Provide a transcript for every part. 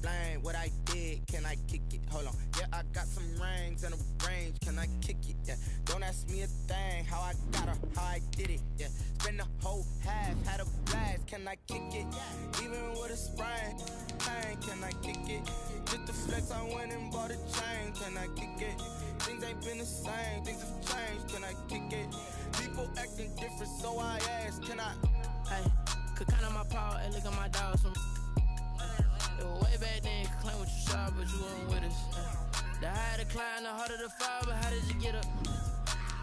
explain what I did. Can I kick it? Hold on. Yeah, I got some rings and a range. Can I kick it? Yeah. Don't ask me a thing. How I got her, how I did it. Yeah. Spend the whole half, had a blast. Can I kick it? Even with a sprain. Can I kick it? Just the flex, I went and bought a chain. Can I kick it? Things ain't been the same. Things have changed. Can I kick it? People acting different, so I ask. Can I? Hey, could count on my power and look at my dogs from. It was way back then, you could claim what you saw, but you weren't with us. The higher the climb, the harder the fall, but how did you get up?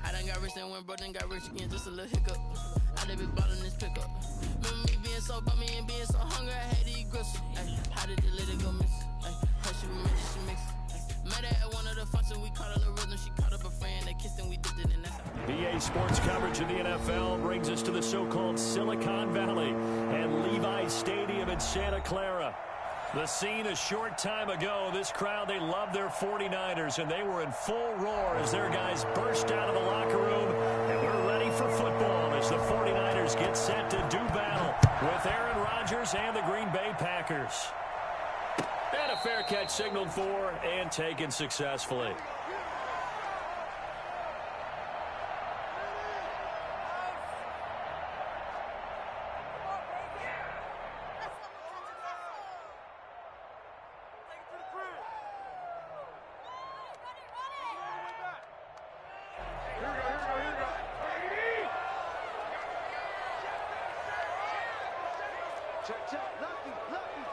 I done got rich and went broke, then got rich again, just a little hiccup. I done been ballin' this pickup. Remember me being so bummy and being so hungry, I had to eat gristle. How did the lady go miss? How she was mixed, she mixed. Met her at one of the functions, we caught her the rhythm, she caught up a friend, they kissed and we dipped it in that. BA Sports coverage of the NFL brings us to the so-called Silicon Valley and Levi's Stadium in Santa Clara. The scene a short time ago, this crowd, they love their 49ers, and they were in full roar as their guys burst out of the locker room, and we're ready for football as the 49ers get set to do battle with Aaron Rodgers and the Green Bay Packers. And a fair catch signaled for and taken successfully.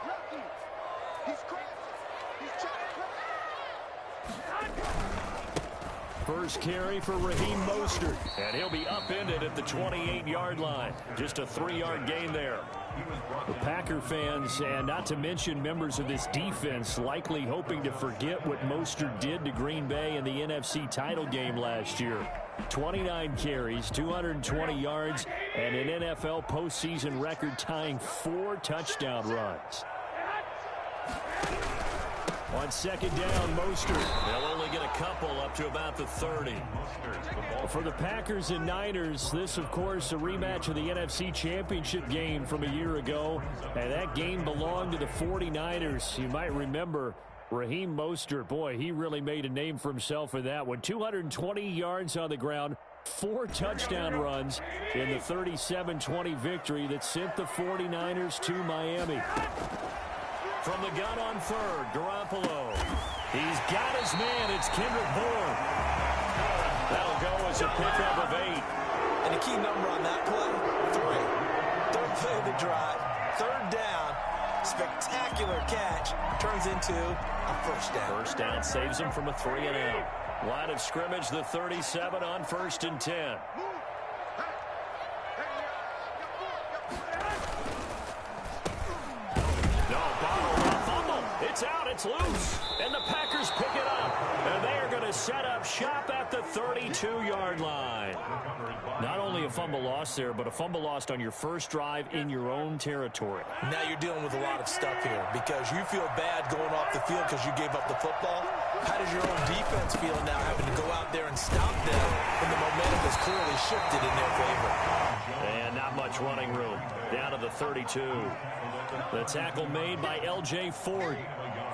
Lucky. He's crashing. He's trying to crash. First carry for Raheem Mostert, and he'll be upended at the 28-yard line. Just a 3-yard gain there. The Packer fans, and not to mention members of this defense, likely hoping to forget what Mostert did to Green Bay in the NFC title game last year. 29 carries, 220 yards, and an NFL postseason record-tying 4 touchdown runs. On second down, Mostert. They'll only get a couple up to about the 30. For the Packers and Niners, this, of course, a rematch of the NFC Championship game from a year ago. And that game belonged to the 49ers. You might remember Raheem Mostert. Boy, he really made a name for himself in that one. 220 yards on the ground, 4 touchdown runs in the 37-20 victory that sent the 49ers to Miami. From the gun on third, Garoppolo. He's got his man. It's Kendrick Bourne. That'll go as a pickup of 8. And the key number on that play, 3. Don't play the drive. Third down. Spectacular catch. Turns into a first down. First down saves him from a 3-and-out. Line of scrimmage, the 37 on 1st and 10. It's out, it's loose, and the Packers pick it up, and they are going to set up shop at the 32-yard line. Not only a fumble lost there, but a fumble lost on your first drive in your own territory. Now you're dealing with a lot of stuff here because you feel bad going off the field because you gave up the football. How does your own defense feel now having to go out there and stop them when the momentum has clearly shifted in their favor? And not much running room. Down to the 32. The tackle made by L.J. Ford.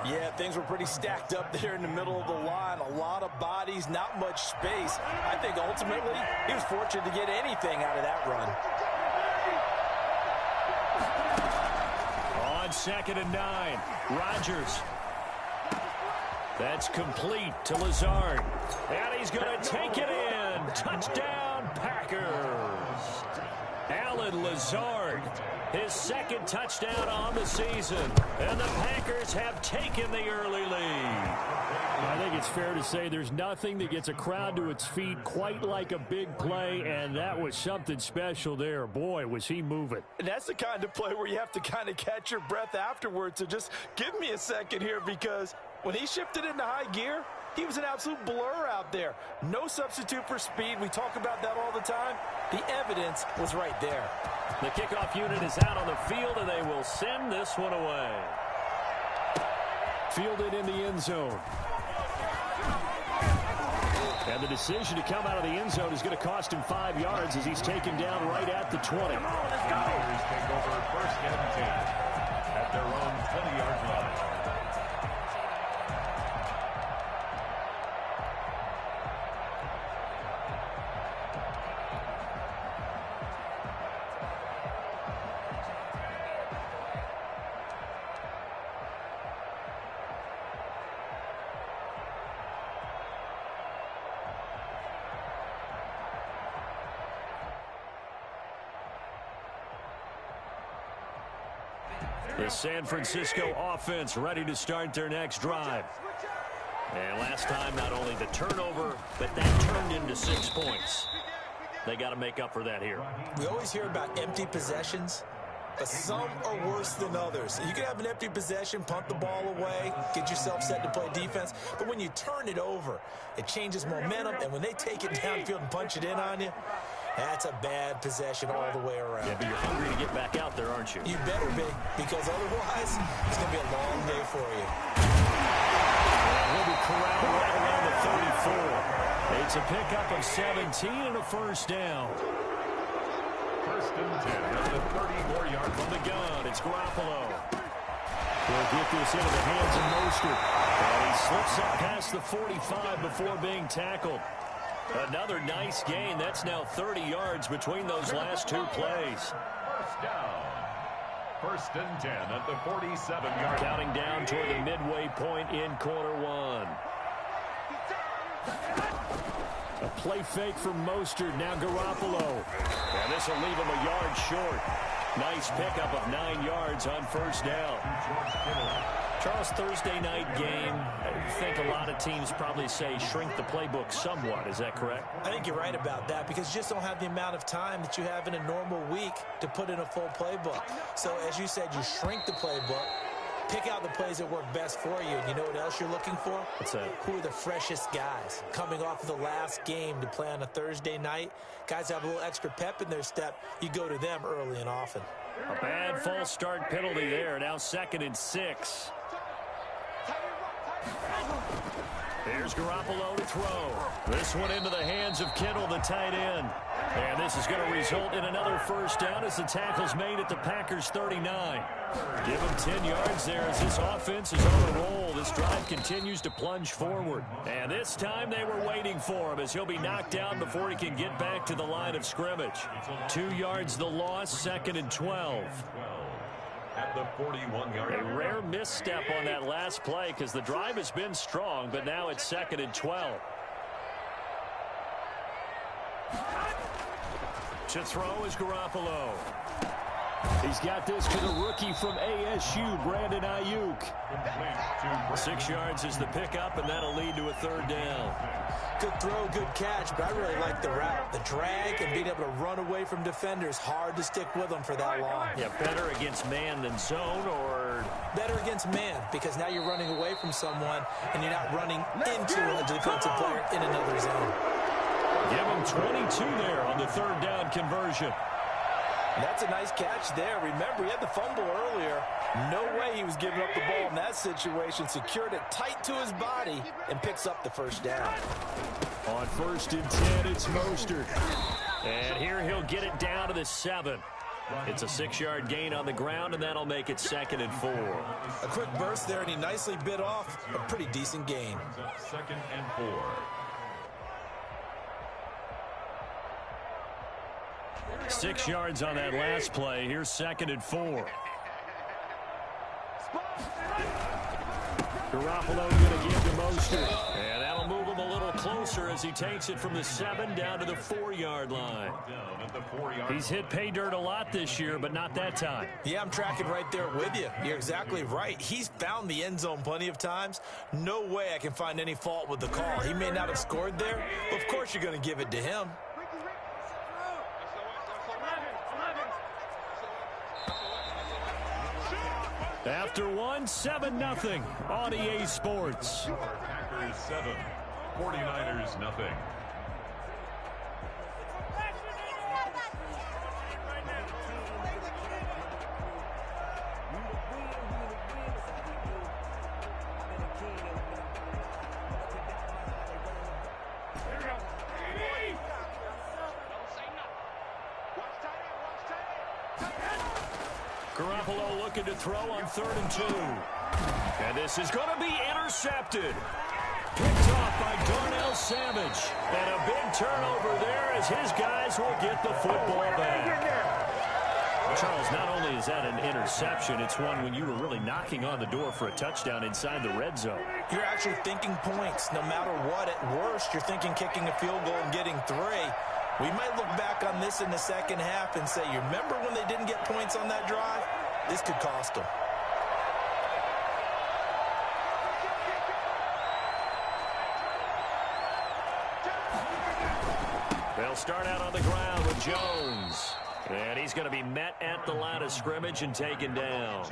Yeah, things were pretty stacked up there in the middle of the line. A lot of bodies, not much space. I think ultimately he was fortunate to get anything out of that run. On 2nd and 9, Rodgers. That's complete to Lazard. And he's going to take it in. Touchdown, Packers. Allen Lazard, his 2nd touchdown on the season. And the Packers have taken the early lead. I think it's fair to say there's nothing that gets a crowd to its feet quite like a big play, and that was something special there. Boy, was he moving. And that's the kind of play where you have to kind of catch your breath afterwards. So just give me a second here, because when he shifted into high gear, he was an absolute blur out there. No substitute for speed. We talk about that all the time. The evidence was right there. The kickoff unit is out on the field, and they will send this one away. Fielded in the end zone. And the decision to come out of the end zone is going to cost him 5 yards as he's taken down right at the 20. Let's go. Take over 1st and 10 at their own 20-yard line. The San Francisco offense ready to start their next drive. And last time, not only the turnover, but that turned into 6 points. They got to make up for that here. We always hear about empty possessions, but some are worse than others. You can have an empty possession, punt the ball away, get yourself set to play defense, but when you turn it over, it changes momentum, and when they take it downfield and punch it in on you, that's a bad possession all the way around. Yeah, but you're hungry to get back out there, aren't you? You better be, because otherwise, it's going to be a long day for you. He'll be corralled right around the 34. It's a pickup of 17 and a first down. First and 10 at the 34-yard from the gun. It's Garoppolo. He'll get this into the hands of Mostert. And he slips up past the 45 before being tackled. Another nice gain. That's now 30 yards between those last two plays. First down. First and 10 at the 47-yard. Counting down toward the midway point in quarter one. A play fake from Mostert. Now Garoppolo. And this will leave him a yard short. Nice pickup of 9 yards on first down. Charles, Thursday night game, I think a lot of teams probably say shrink the playbook somewhat. Is that correct? I think you're right about that because you just don't have the amount of time that you have in a normal week to put in a full playbook. So, as you said, you shrink the playbook, pick out the plays that work best for you. And you know what else you're looking for? What's that? Who are the freshest guys coming off of the last game to play on a Thursday night? Guys have a little extra pep in their step. You go to them early and often. A bad false start penalty there. Now 2nd and 6. Here's Garoppolo to throw. This one into the hands of Kittle, the tight end. And this is going to result in another first down as the tackle's made at the Packers' 39. Give him 10 yards there as this offense is on a roll. This drive continues to plunge forward. And this time they were waiting for him as he'll be knocked down before he can get back to the line of scrimmage. 2 yards the loss, 2nd and 12. At the 41-yard. A rare misstep on that last play because the drive has been strong, but now it's 2nd and 12. To throw is Garoppolo. He's got this to the rookie from ASU, Brandon Ayuk. 6 yards is the pickup, and that'll lead to a 3rd down. Good throw, good catch, but I really like the route. The drag and being able to run away from defenders, hard to stick with them for that long. Yeah, better against man than zone, or? Better against man, because now you're running away from someone, and you're not running into a defensive player in another zone. Give him 22 there on the 3rd down conversion. That's a nice catch there. Remember, he had the fumble earlier. No way he was giving up the ball in that situation. Secured it tight to his body and picks up the first down. On 1st and 10, it's Mostert. And here he'll get it down to the 7. It's a 6-yard gain on the ground, and that'll make it 2nd and 4. A quick burst there, and he nicely bit off a pretty decent gain. 2nd and 4. 6 yards on that last play. Here's 2nd and 4. Garoppolo going to give to Mostert. And that'll move him a little closer as he takes it from the 7 down to the 4-yard line. He's hit pay dirt a lot this year, but not that time. Yeah, I'm tracking right there with you. You're exactly right. He's found the end zone plenty of times. No way I can find any fault with the call. He may not have scored there, but of course you're going to give it to him. After 7-0 on EA Sports. Packers 7, 49ers nothing. Garoppolo looking to throw on 3rd and 2. And this is going to be intercepted. Picked off by Darnell Savage. And a big turnover there as his guys will get the football back. Charles, not only is that an interception, it's one when you were really knocking on the door for a touchdown inside the red zone. You're actually thinking points. No matter what, at worst, you're thinking kicking a field goal and getting 3. We might look back on this in the second half and say, you remember when they didn't get points on that drive? This could cost them. They'll start out on the ground with Jones. And he's going to be met at the line of scrimmage and taken down.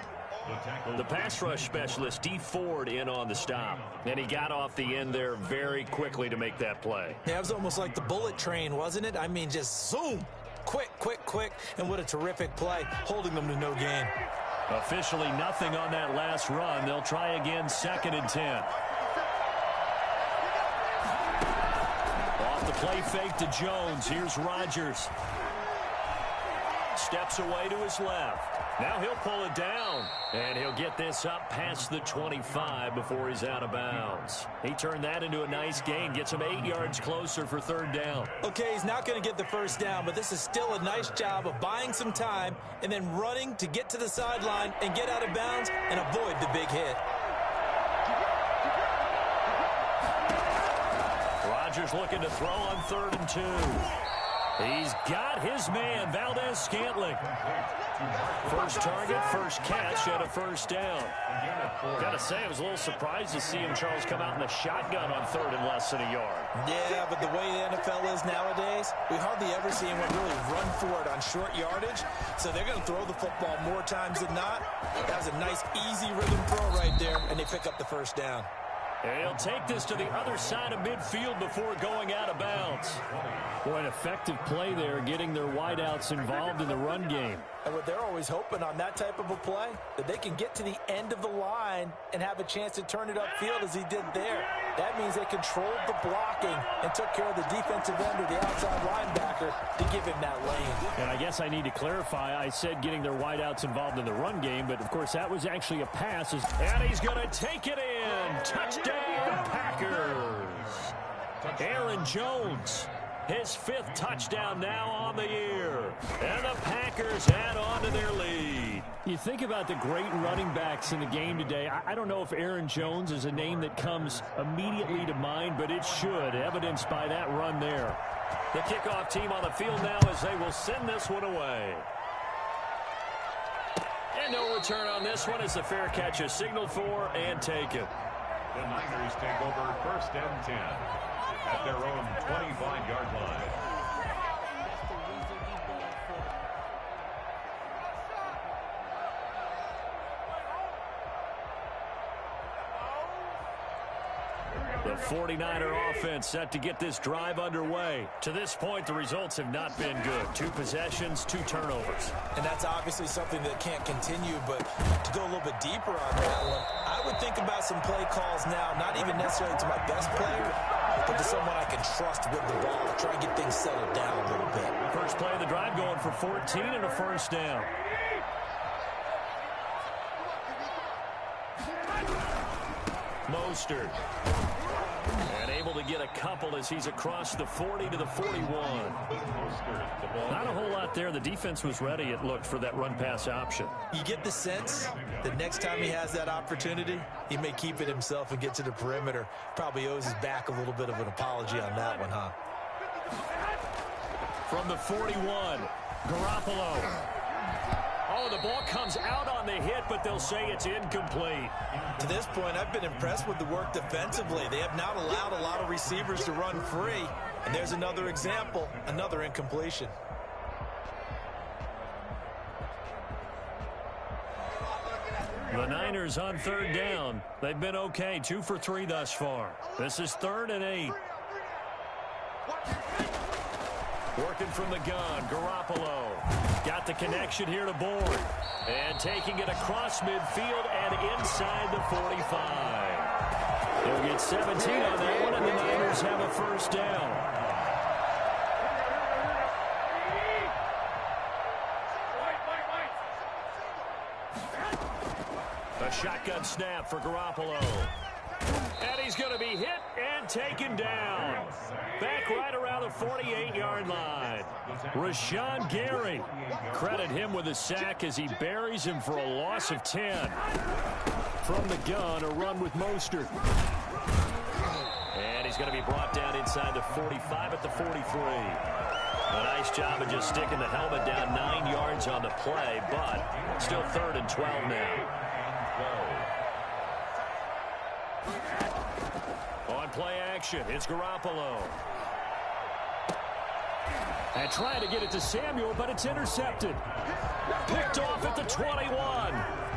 The pass rush specialist, D. Ford, in on the stop. And he got off the end there very quickly to make that play. Yeah, it was almost like the bullet train, wasn't it? I mean, just zoom. Quick, quick, quick. And what a terrific play, holding them to no gain. Officially nothing on that last run. They'll try again, 2nd and 10. Off the play fake to Jones. Here's Rodgers. Steps away to his left. Now he'll pull it down. And he'll get this up past the 25 before he's out of bounds. He turned that into a nice gain. Gets him 8 yards closer for 3rd down. Okay, he's not going to get the first down, but this is still a nice job of buying some time and then running to get to the sideline and get out of bounds and avoid the big hit. Rodgers looking to throw on 3rd and 2. He's got his man, Valdez-Scantling. First target, first catch, and a first down. Got to say, I was a little surprised to see him, Charles, come out in the shotgun on 3rd and less than a yard. Yeah, but the way the NFL is nowadays, we hardly ever see anyone really run for it on short yardage. So they're going to throw the football more times than not. That was a nice, easy rhythm throw right there, and they pick up the first down. And he'll take this to the other side of midfield before going out of bounds. Boy, an effective play there, getting their wideouts involved in the run game. And what they're always hoping on that type of a play, that they can get to the end of the line and have a chance to turn it upfield as he did there. That means they controlled the blocking and took care of the defensive end or the outside linebacker to give him that lane. And I guess I need to clarify, I said getting their wideouts involved in the run game, but of course that was actually a pass. And he's going to take it in. Touchdown, Packers. Aaron Jones. His 5th touchdown now on the year. And the Packers add on to their lead. You think about the great running backs in the game today. I don't know if Aaron Jones is a name that comes immediately to mind, but it should, evidenced by that run there. The kickoff team on the field now as they will send this one away. And no return on this one as the fair catch is signaled for and taken. The Niners take over 1st and 10. At their own 25-yard line. The 49er offense set to get this drive underway. To this point, the results have not been good. 2 possessions, 2 turnovers. And that's obviously something that can't continue, but to go a little bit deeper on that one, I would think about some play calls now, not even necessarily to my best player, but to someone I can trust with the ball. Try and get things settled down a little bit. First play of the drive going for 14 and a first down. Mostert. And able to get a couple as he's across the 40 to the 41. Not a whole lot there. The defense was ready, it looked, for that run-pass option. You get the sense that next time he has that opportunity, he may keep it himself and get to the perimeter. Probably owes his back a little bit of an apology on that one, huh? From the 41, Garoppolo. Oh, the ball comes out on the hit, but they'll say it's incomplete. To this point, I've been impressed with the work defensively. They have not allowed a lot of receivers to run free. And there's another example, another incompletion. The Niners on 3rd down. They've been okay, 2 for 3 thus far. This is 3rd and 8. Working from the gun, Garoppolo. Got the connection here to Bourne. And taking it across midfield and inside the 45. He'll get 17 on that one, and the Niners have a first down. A shotgun snap for Garoppolo. And he's going to be hit and taken down. Back right around the 48-yard line. Rashawn Gary. Credit him with a sack as he buries him for a loss of 10. From the gun, a run with Mostert. And he's going to be brought down inside the 45 at the 43. A nice job of just sticking the helmet down 9 yards on the play, but still 3rd and 12 now. On play action, it's Garoppolo. And trying to get it to Samuel, but it's intercepted. Picked off at the 21.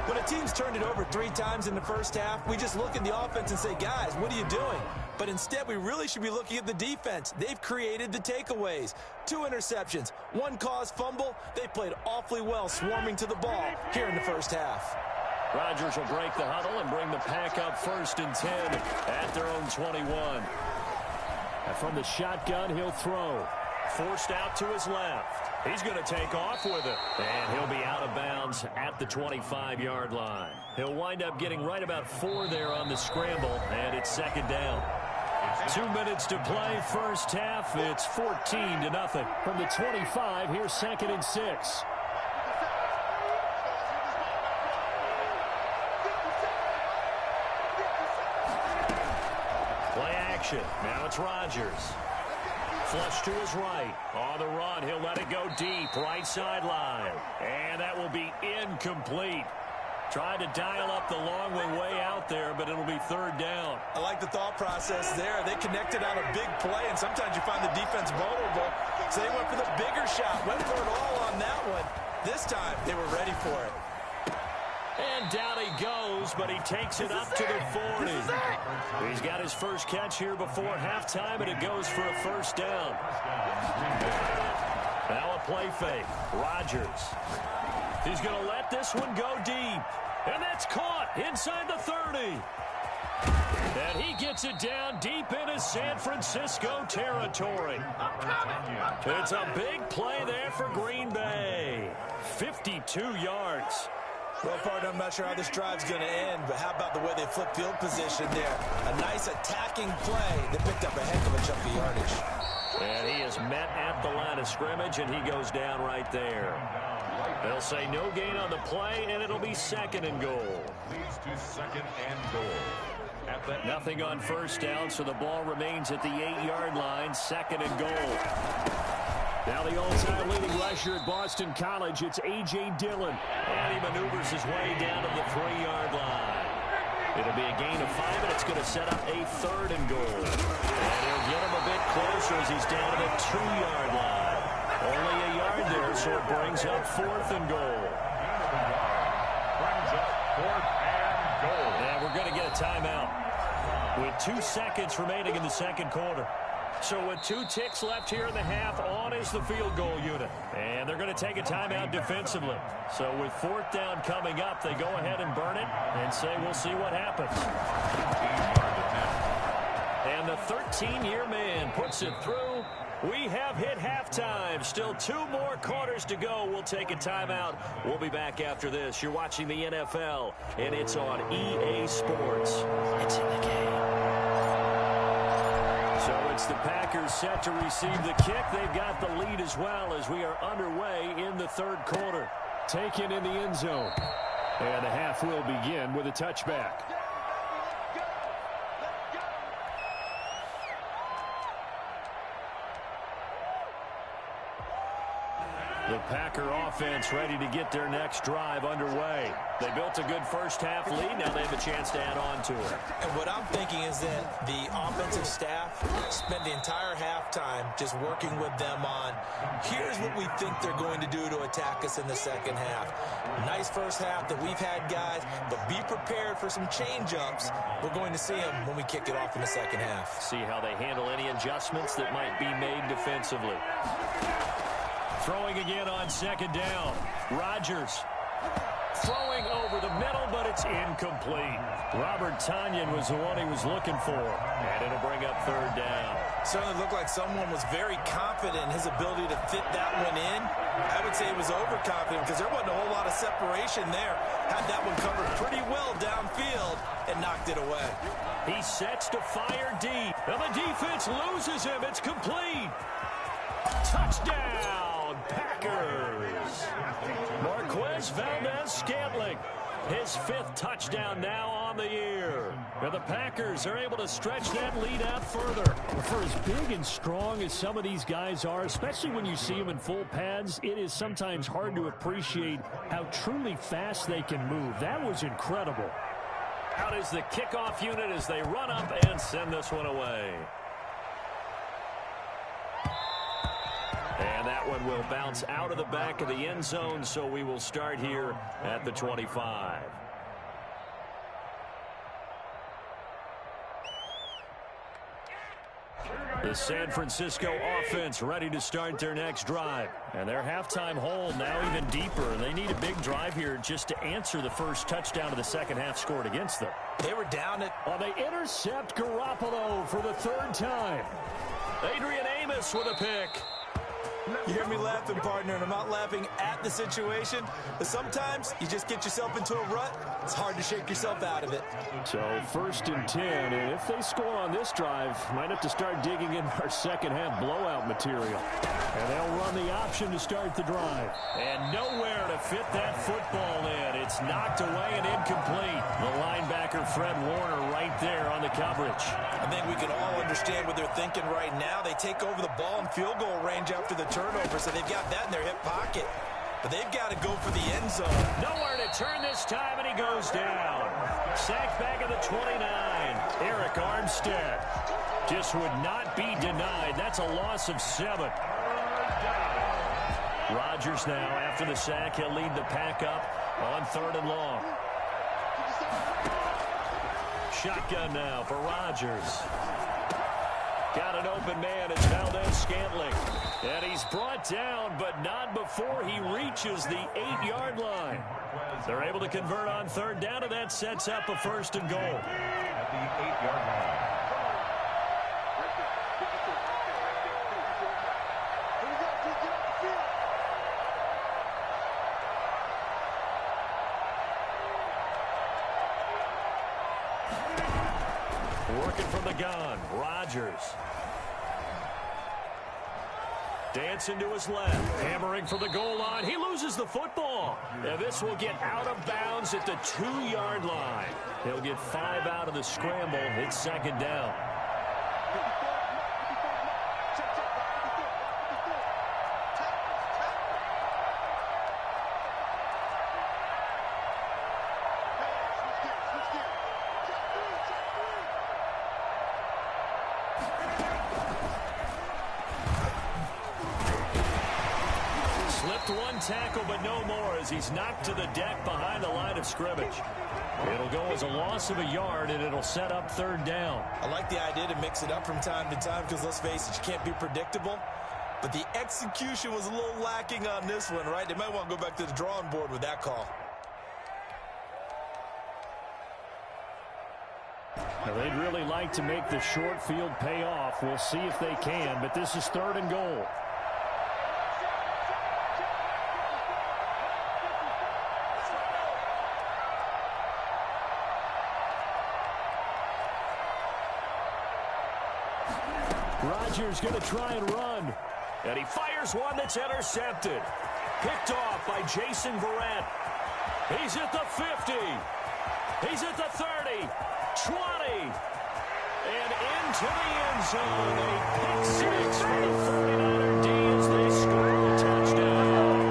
When a team's turned it over 3 times in the first half, we just look at the offense and say, guys, what are you doing? But instead, we really should be looking at the defense. They've created the takeaways. 2 interceptions, 1 caused fumble. They played awfully well swarming to the ball here in the first half. Rodgers will break the huddle and bring the Pack up 1st and 10 at their own 21. And from the shotgun, he'll throw. Forced out to his left. He's going to take off with it. And he'll be out of bounds at the 25-yard line. He'll wind up getting right about 4 there on the scramble, and it's 2nd down. 2 minutes to play, first half. It's 14-0. From the 25, here's 2nd and 6. Play action. Now it's Rodgers. Flush to his right. On the run, he'll let it go deep. Right sideline. And that will be incomplete. Trying to dial up the long way out there, but it'll be 3rd down. I like the thought process there. They connected on a big play, and sometimes you find the defense vulnerable. So they went for the bigger shot. Went for it all on that one. This time, they were ready for it. And down he goes, but he takes it up to the 40. He's got his first catch here before halftime, and it goes for a 1st down. Now a play fake. Rodgers. He's going to let this one go deep. And that's caught inside the 30. And he gets it down deep into San Francisco territory. It's a big play there for Green Bay. 52 yards. Well, partner, I'm not sure how this drive's going to end, but how about the way they flip field position there? A nice attacking play. They picked up a heck of a chunk of yardage. And he is met at the line of scrimmage, and he goes down right there. They'll say no gain on the play, and it'll be 2nd and goal. Leads to 2nd and goal. Nothing on 1st down, so the ball remains at the 8-yard line, 2nd and goal. Now the all-time leading rusher at Boston College, it's A.J. Dillon. And he maneuvers his way down to the 3-yard line. It'll be a gain of 5, and it's going to set up a 3rd and goal. And he'll get him a bit closer as he's down to the 2-yard line. Only a yard there, so it brings up 4th and goal. Brings up 4th and goal. And we're going to get a timeout with 2 seconds remaining in the 2nd quarter. So with 2 ticks left here in the half, on is the field goal unit. And they're going to take a timeout defensively. So with 4th down coming up, they go ahead and burn it and say we'll see what happens. And the 13-year man puts it through. We have hit halftime. Still 2 more quarters to go. We'll take a timeout. We'll be back after this. You're watching the NFL, and it's on EA Sports. It's in the game. So it's the Packers set to receive the kick. They've got the lead as well as we are underway in the 3rd quarter. Taken in the end zone. And the half will begin with a touchback. The Packer offense ready to get their next drive underway. They built a good first half lead. Now they have a chance to add on to it. And what I'm thinking is that the offensive staff spent the entire halftime just working with them on, here's what we think they're going to do to attack us in the 2nd half. Nice first half that we've had, guys, but be prepared for some change-ups. We're going to see them when we kick it off in the 2nd half. See how they handle any adjustments that might be made defensively. Throwing again on 2nd down. Rodgers throwing over the middle, but it's incomplete. Robert Tonyan was the one he was looking for, and it'll bring up 3rd down. Certainly looked like someone was very confident in his ability to fit that one in. I would say he was overconfident because there wasn't a whole lot of separation there. Had that one covered pretty well downfield and knocked it away. He sets to fire deep. And the defense loses him. It's complete. Touchdown, Packers. Marquez Valdez-Scantling, his 5th touchdown now on the year. And the Packers are able to stretch that lead out further. For as big and strong as some of these guys are, especially when you see them in full pads, it is sometimes hard to appreciate how truly fast they can move. That was incredible. Out is the kickoff unit as they run up and send this one away. that one will bounce out of the back of the end zone, so we will start here at the 25. The San Francisco offense ready to start their next drive. And their halftime hole now even deeper. They need a big drive here just to answer the first touchdown of the second half scored against them. They were down at... Well, they intercept Garoppolo for the third time. Adrian Amos with a pick. You hear me laughing, partner, and I'm not laughing at the situation, but sometimes you just get yourself into a rut. It's hard to shake yourself out of it. So 1st and 10, and if they score on this drive, might have to start digging in our second half blowout material. And they'll run the option to start the drive. And nowhere to fit that football in. It's knocked away and incomplete. The linebacker Fred Warner right there on the coverage. I think we can all understand what they're thinking right now. They take over the ball in field goal range after the turnover, so they've got that in their hip pocket. But they've got to go for the end zone. Nowhere to turn this time, and he goes down. Sacked back at the 29. Eric Armstead just would not be denied. That's a loss of 7. Rodgers now, after the sack, he'll lead the pack up on 3rd and long. Shotgun now for Rodgers. Got an open man. It's Valdez-Scantling. And he's brought down, but not before he reaches the 8-yard line. They're able to convert on 3rd down, and that sets up a 1st and goal. At the 8-yard line. Working from the gun, Rodgers. Dancing to his left, hammering for the goal line. He loses the football. And this will get out of bounds at the 2-yard line. He'll get 5 out of the scramble. It's 2nd down. Tackle, but no more as he's knocked to the deck behind the line of scrimmage. It'll go as a loss of a yard, and it'll set up 3rd down. I like the idea to mix it up from time to time because, let's face it, you can't be predictable. But the execution was a little lacking on this one, right? They might want to go back to the drawing board with that call. Now, they'd really like to make the short field pay off. We'll see if they can, but this is 3rd and goal. Rodgers going to try and run. And he fires one that's intercepted. Picked off by Jason Verrett. He's at the 50. He's at the 30. 20. And into the end zone. A pick 6 for the 49er D as they score a touchdown.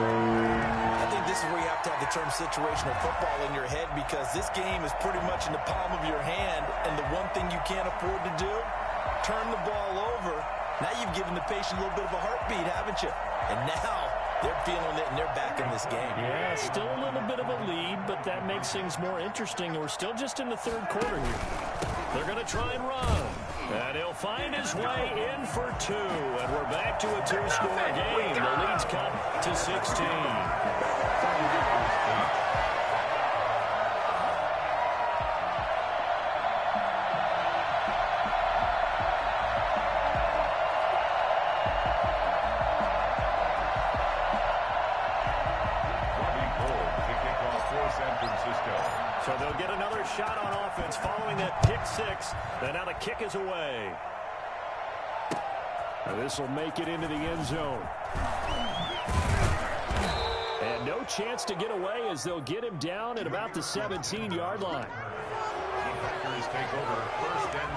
I think this is where you have to have the term situational football in your head because this game is pretty much in the palm of your hand. And the one thing you can't afford to do, turn the ball over. Now you've given the patient a little bit of a heartbeat, haven't you? And now they're feeling it and they're back in this game. Yeah, still a little bit of a lead, but that makes things more interesting. We're still just in the 3rd quarter here. They're going to try and run. And he'll find his way in for 2. And we're back to a 2-score game. The lead's cut to 16. So they'll get another shot on offense following that pick 6. And now the kick is away. This will make it into the end zone. And no chance to get away as they'll get him down at about the 17-yard line. The Packers take over 1st and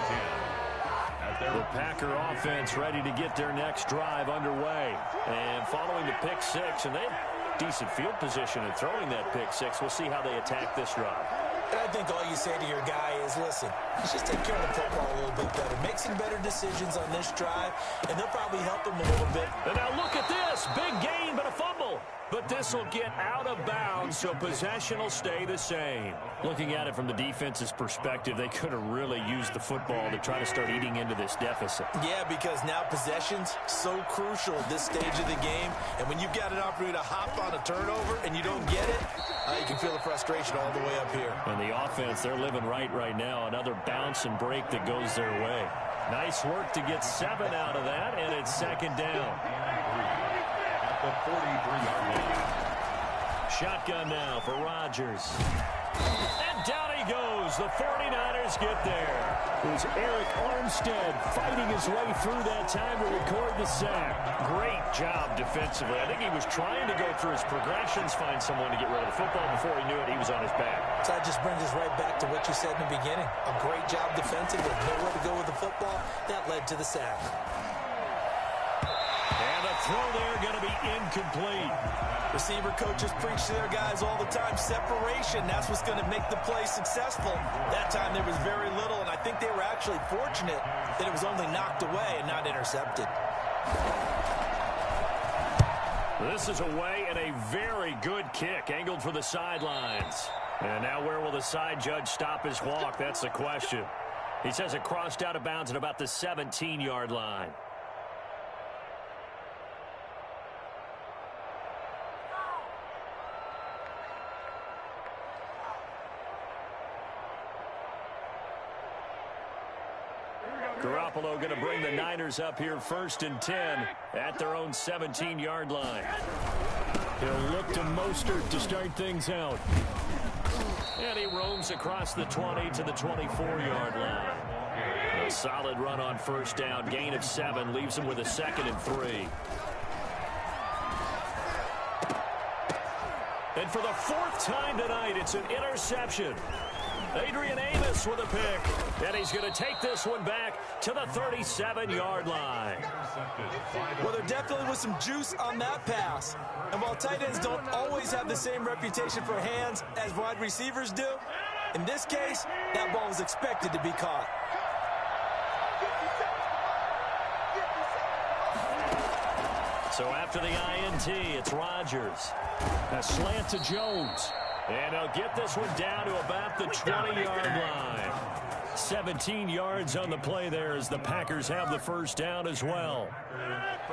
10. The Packer offense ready to get their next drive underway. And following the pick 6, and they have decent field position in throwing that pick 6. We'll see how they attack this drive. And I think all you say to your guy is, listen, let's just take care of the football a little bit better. Make some better decisions on this drive, and they'll probably help him a little bit. And now look at this. Big gain, but a fumble. But this will get out of bounds, so possession will stay the same. Looking at it from the defense's perspective, they could have really used the football to try to start eating into this deficit. Yeah, because now possession's so crucial at this stage of the game. And when you've got an opportunity to hop on a turnover and you don't get it, you can feel the frustration all the way up here. And the offense, they're living right now. Another bounce and break that goes their way. Nice work to get 7 out of that, and it's second down. The 43-yard line. Shotgun now for Rodgers. And down he goes. The 49ers get there. It was Eric Armstead fighting his way through that time to record the sack. Great job defensively. I think he was trying to go through his progressions, find someone to get rid of the football. Before he knew it, he was on his back. So that just brings us right back to what you said in the beginning. A great job defensively. Nowhere to go with the football. That led to the sack. And the throw there going to be incomplete. Receiver coaches preach to their guys all the time. Separation, that's what's going to make the play successful. That time there was very little, and I think they were actually fortunate that it was only knocked away and not intercepted. This is away and a very good kick, angled for the sidelines. And now where will the side judge stop his walk? That's the question. He says it crossed out of bounds at about the 17-yard line. Garoppolo going to bring the Niners up here 1st and 10 at their own 17-yard line. He'll look to Mostert to start things out. And he roams across the 20 to the 24-yard line. A solid run on 1st down. Gain of 7 leaves him with a 2nd and 3. And for the 4th time tonight, it's an interception. Adrian Amos with a pick. And he's going to take this one back to the 37-yard line. Well, there definitely was some juice on that pass. And while tight ends don't always have the same reputation for hands as wide receivers do, in this case, that ball was expected to be caught. So after the INT, it's Rodgers. A slant to Jones. And he'll get this one down to about the 20-yard line. 17 yards on the play there as the Packers have the 1st down as well.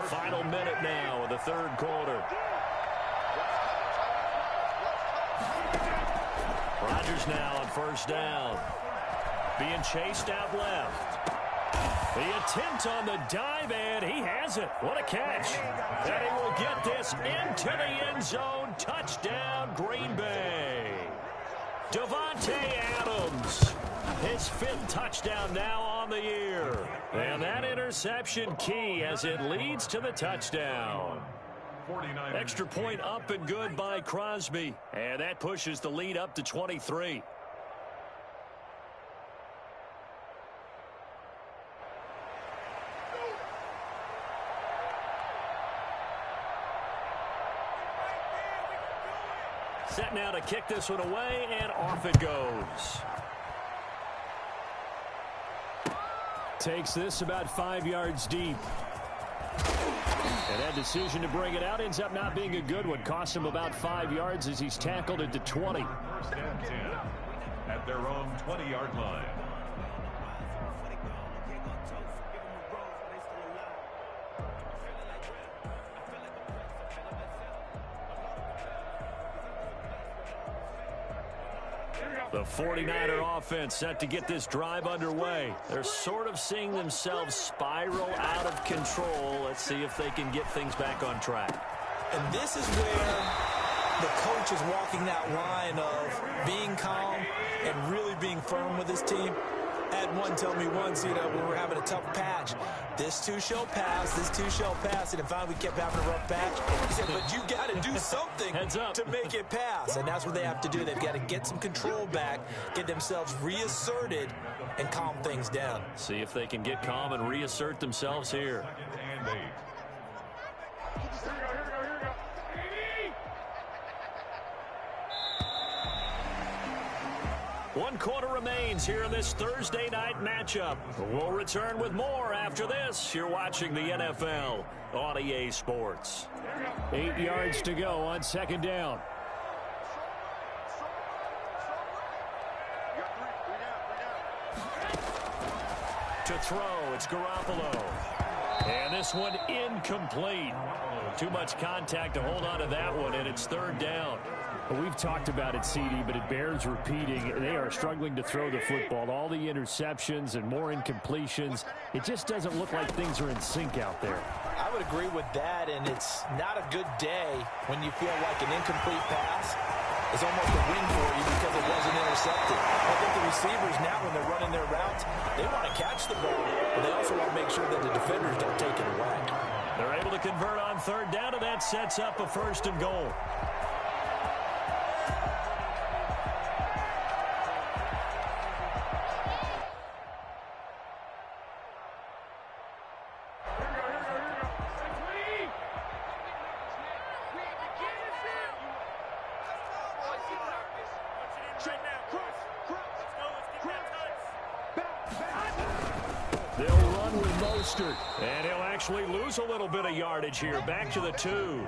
Final minute now of the 3rd quarter. Rodgers now on 1st down. Being chased out left. The attempt on the dive, and he has it. What a catch. And he will get this into the end zone. Touchdown, Green Bay. Davante Adams, his 5th touchdown now on the year. And that interception key as it leads to the touchdown. Extra point up and good by Crosby. And that pushes the lead up to 23. Set now to kick this one away, and off it goes. Takes this about 5 yards deep. And that decision to bring it out ends up not being a good one. Cost him about 5 yards as he's tackled it to 20. 1st and 10 at their own 20-yard line. The 49er offense set to get this drive underway. They're sort of seeing themselves spiral out of control. Let's see if they can get things back on track. And this is where the coach is walking that line of being calm and really being firm with his team. I had one tell me once, when we were having a tough patch, this too shall pass, this too shall pass. And if finally we kept having a rough patch, he said, but you got to do something to make it pass. And that's what they have to do. They've got to get some control back, get themselves reasserted, and calm things down. See if they can get calm and reassert themselves here. 2nd and 8. One quarter remains here in this Thursday night matchup. We'll return with more after this. You're watching the NFL on EA Sports. 8 yards to go on second down. To throw, it's Garoppolo. And this one incomplete. Too much contact to hold on to that one, and it's third down. Well, we've talked about it, CD, but it bears repeating. They are struggling to throw the football. All the interceptions and more incompletions. It just doesn't look like things are in sync out there. I would agree with that, and it's not a good day when you feel like an incomplete pass is almost a win for you because it wasn't intercepted. I think the receivers now, when they're running their routes, they want to catch the ball, but they also want to make sure that the defenders don't take it away. They're able to convert on third down, and that sets up a first and goal. And he'll actually lose a little bit of yardage here. Back to the 2.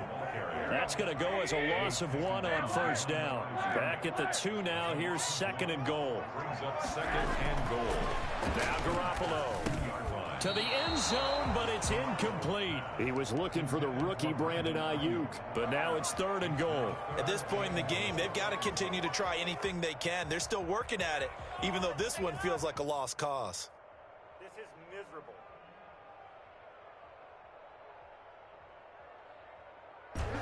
That's going to go as a loss of 1 on first down. Back at the 2 now. Here's second and goal. Brings up second and goal. Now Garoppolo to the end zone, but it's incomplete. He was looking for the rookie Brandon Ayuk, but now it's third and goal. At this point in the game, they've got to continue to try anything they can. They're still working at it, even though this one feels like a lost cause. This is miserable.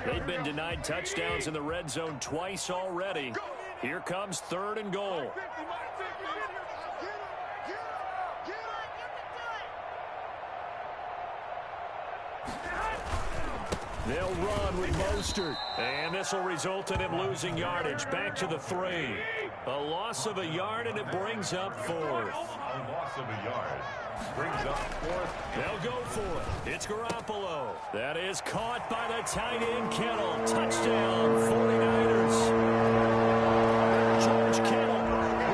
They've been denied touchdowns in the red zone twice already. Here comes third and goal. They'll run with Mostert. And this will result in him losing yardage. Back to the 3. A loss of a yard, and it brings up fourth. A loss of a yard. Brings up fourth. They'll go for it. It's Garoppolo. That is caught by the tight end, Kittle. Touchdown, 49ers. George Kittle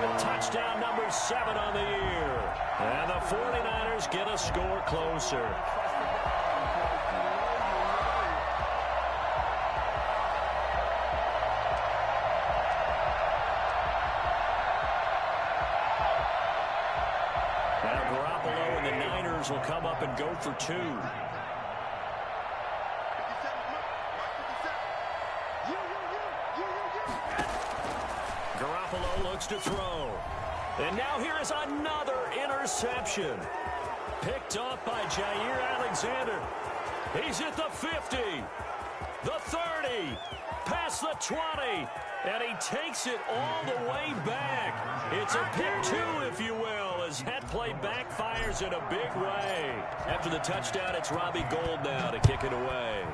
with touchdown number 7 on the year. And the 49ers get a score closer. Will come up and go for 2. Garoppolo looks to throw. And now here is another interception. Picked off by Jair Alexander. He's at the 50, the 30, past the 20, and he takes it all the way back. It's a pick 2, if you will, as that play backfires in a big way. After the touchdown, it's Robbie Gould now to kick it away.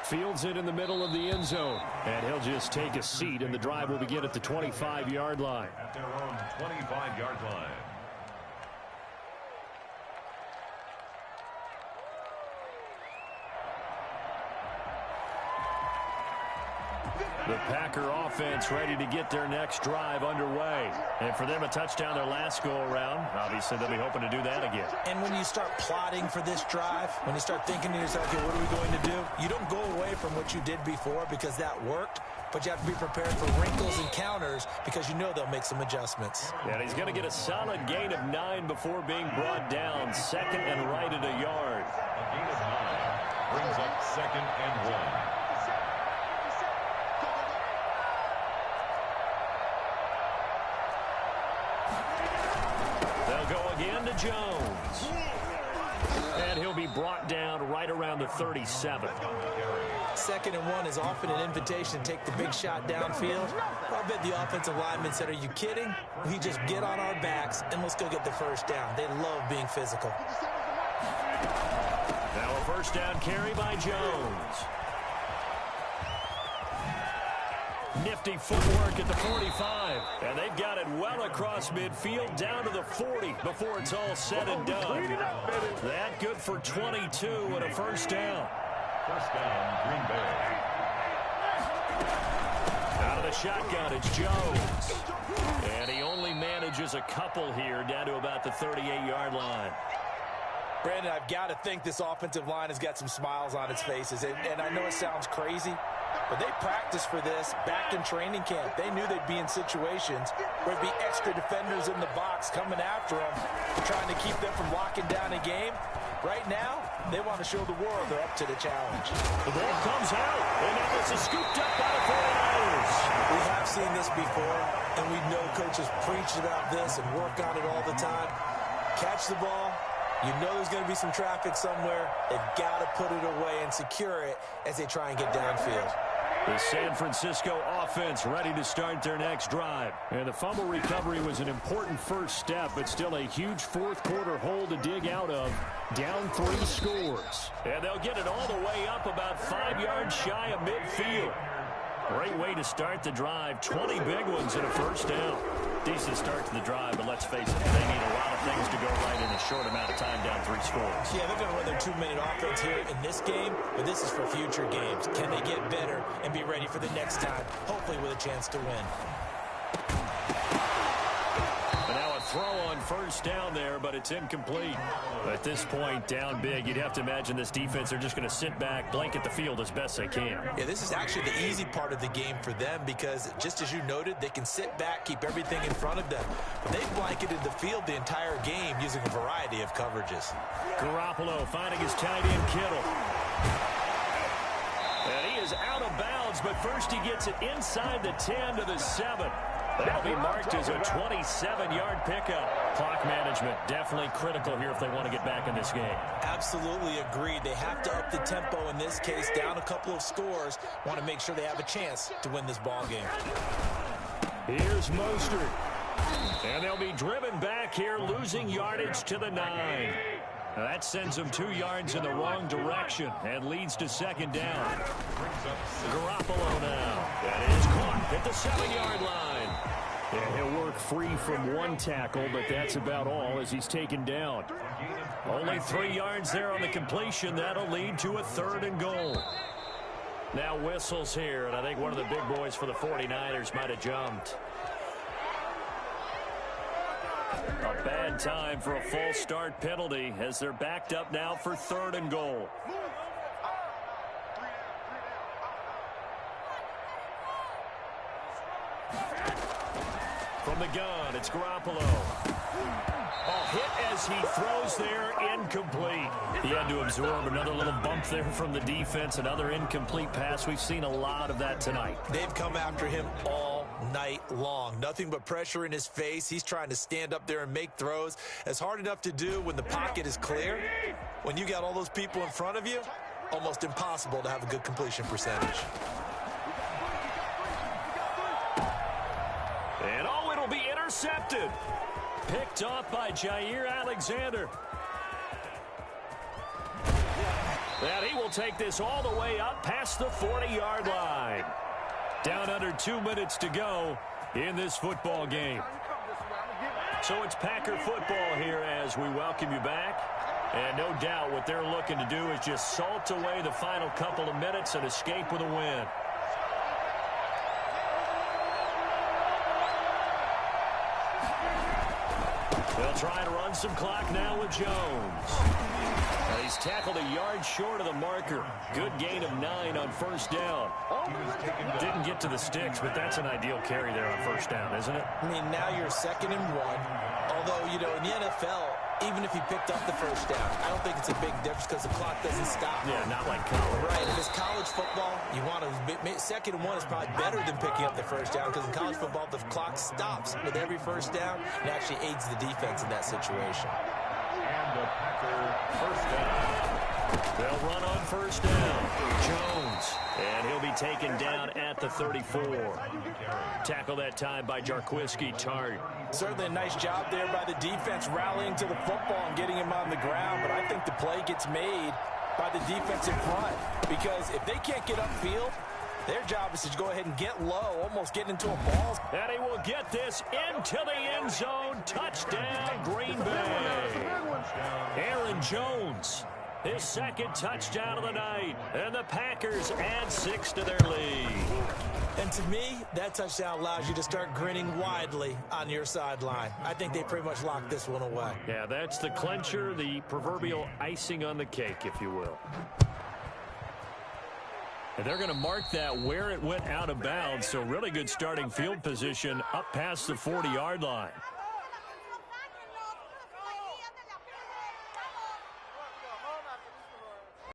Fields it in the middle of the end zone. And he'll just take a seat, and the drive will begin at the 25-yard line. At their own 25-yard line. The Packer offense ready to get their next drive underway. And for them, a touchdown their last go-around. Obviously, they'll be hoping to do that again. And when you start plotting for this drive, when you start thinking to yourself, okay, what are we going to do? You don't go away from what you did before because that worked, but you have to be prepared for wrinkles and counters because you know they'll make some adjustments. And he's going to get a solid gain of 9 before being brought down. Second and right at a yard. A gain of 9 brings up second and 1. Again to Jones. And he'll be brought down right around the 37. Second and 1 is often an invitation to take the big shot downfield. I bet the offensive linemen said, are you kidding? We just get on our backs and let's go get the first down. They love being physical. Now a first down carry by Jones. Nifty footwork at the 45. And they've got it well across midfield down to the 40 before it's all said and done. That good for 22 and a first down. First down, Green Bay. Out of the shotgun, it's Jones. And he only manages a couple here down to about the 38-yard line. Brandon, I've got to think this offensive line has got some smiles on its faces. And I know it sounds crazy, but they practiced for this back in training camp. They knew they'd be in situations where there'd be extra defenders in the box coming after them, trying to keep them from locking down a game. Right now, they want to show the world they're up to the challenge. The ball comes out, and now this is scooped up by the 49ers. We have seen this before, and we know coaches preach about this and work on it all the time. Catch the ball. You know there's going to be some traffic somewhere. They've got to put it away and secure it as they try and get downfield. The San Francisco offense ready to start their next drive. And the fumble recovery was an important first step, but still a huge fourth-quarter hole to dig out of. Down 3 scores. And they'll get it all the way up about 5 yards shy of midfield. Great way to start the drive. 20 big ones and a first down. Decent start to the drive, but let's face it, they need a lot of things to go right in a short amount of time, down 3 scores. Yeah, they're going to run their 2-minute offense here in this game, but this is for future games. Can they get better and be ready for the next time, hopefully with a chance to win? And now a throw on first down there, but it's incomplete. At this point, down big, you'd have to imagine this defense, they're just going to sit back, blanket the field as best they can. Yeah, this is actually the easy part of the game for them because, just as you noted, they can sit back, keep everything in front of them. But they've blanketed the field the entire game using a variety of coverages. Garoppolo finding his tight end Kittle. And he is out of bounds, but first he gets it inside the 10 to the 7. That'll be marked as a 27-yard pickup. Clock management definitely critical here if they want to get back in this game. Absolutely agreed. They have to up the tempo in this case, down a couple of scores. Want to make sure they have a chance to win this ball game. Here's Mostert. And they'll be driven back here, losing yardage to the 9. Now that sends them 2 yards in the wrong direction and leads to second down. Garoppolo now. That is caught at the 7-yard line. Yeah, he'll work free from 1 tackle, but that's about all as he's taken down. Only 3 yards there on the completion. That'll lead to a 3rd and goal. Now whistles here, and I think one of the big boys for the 49ers might have jumped. A bad time for a false start penalty as they're backed up now for 3rd and goal. From the gun, it's Garoppolo. Hit as he throws there, incomplete. He had to absorb another little bump there from the defense, another incomplete pass. We've seen a lot of that tonight. They've come after him all night long. Nothing but pressure in his face. He's trying to stand up there and make throws. It's hard enough to do when the pocket is clear. When you got all those people in front of you, almost impossible to have a good completion percentage. And it'll be intercepted. Picked off by Jair Alexander. And he will take this all the way up past the 40-yard line. Down under 2 minutes to go in this football game. So it's Packer football here as we welcome you back. And no doubt what they're looking to do is just salt away the final couple of minutes and escape with a win. They'll try to run some clock now with Jones. He's tackled a yard short of the marker. Good gain of 9 on first down. Didn't get to the sticks, but that's an ideal carry there on first down, isn't it? I mean, now you're 2nd and 1. Although, you know, in the NFL, even if he picked up the first down, I don't think it's a big difference because the clock doesn't stop. Yeah, not like college. Right. If it's college football, you want to 2nd and 1 is probably better than picking up the first down because in college football, the clock stops with every first down and actually aids the defense in that situation. And the Packer first down. They'll run on first down. Jones. And he'll be taken down at the 34. Tackle that time by Jarquiski Tartt. Certainly a nice job there by the defense rallying to the football and getting him on the ground. But I think the play gets made by the defensive front because if they can't get upfield, their job is to go ahead and get low, almost get into a ball. And he will get this into the end zone. Touchdown, Green Bay. Aaron Jones His second touchdown of the night. And the Packers add 6 to their lead. And to me, that touchdown allows you to start grinning widely on your sideline. I think they pretty much locked this one away. Yeah, that's the clincher, the proverbial icing on the cake, if you will. And they're going to mark that where it went out of bounds, so really good starting field position up past the 40-yard line.